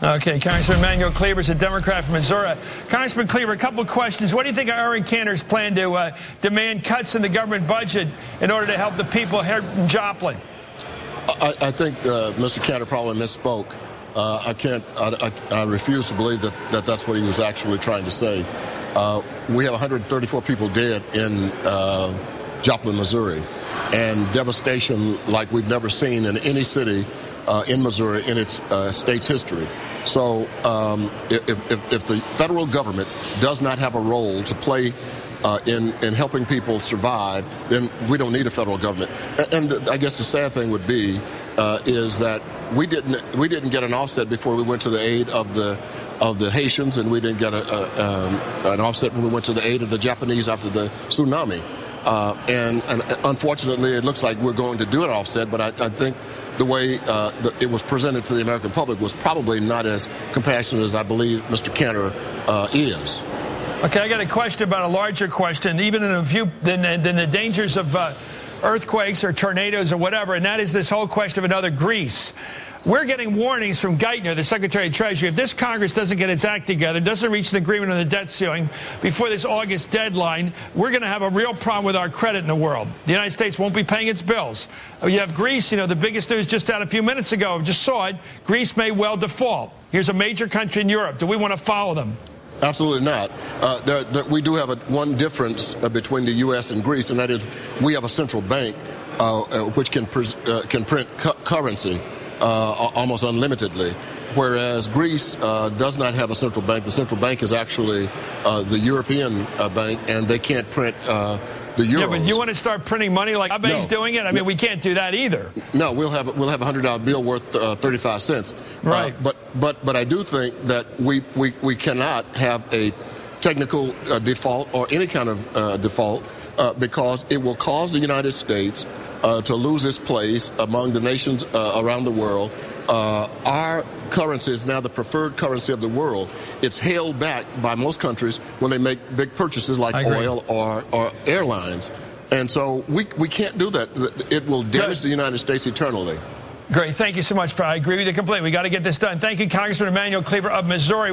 Okay, Congressman Cleaver is a Democrat from Missouri. Congressman Cleaver, a couple of questions. What do you think of Eric Cantor's plan to demand cuts in the government budget in order to help the people here in Joplin? I think Mr. Cantor probably misspoke. I refuse to believe that that's what he was actually trying to say. We have 134 people dead in Joplin, Missouri, and devastation like we've never seen in any city in Missouri in its state's history. So if the federal government does not have a role to play in helping people survive, then we don't need a federal government. And I guess the sad thing would be is that we didn't get an offset before we went to the aid of the Haitians, and we didn't get an offset when we went to the aid of the Japanese after the tsunami. And unfortunately, it looks like we're going to do an offset, but I think the way it was presented to the American public was probably not as compassionate as I believe Mr. Cantor is. Okay, I got a question about a larger question, even in a view than the dangers of earthquakes or tornadoes or whatever, and that is this whole question of another Greece. We're getting warnings from Geithner, the Secretary of Treasury, if this Congress doesn't get its act together, doesn't reach an agreement on the debt ceiling before this August deadline, we're going to have a real problem with our credit in the world. The United States won't be paying its bills. You have Greece, the biggest news just out a few minutes ago, just saw it, Greece may well default. Here's a major country in Europe. Do we want to follow them? Absolutely not. We do have one difference between the U.S. and Greece, and that is we have a central bank which can print currency almost unlimitedly, whereas Greece does not have a central bank. The central bank is actually the European bank, and they can't print the euros. Yeah, but you want to start printing money like Abe's doing it? I mean, we can't do that either. No, we'll have a $100 bill worth 35 cents. Right. But I do think that we cannot have a technical default or any kind of default because it will cause the United States to lose its place among the nations around the world. Our currency is now the preferred currency of the world. It's held back by most countries when they make big purchases like oil or airlines. And so we can't do that. It will damage the United States eternally. Great. Thank you so much. I agree with you completely. We got to get this done. Thank you, Congressman Cleaver of Missouri.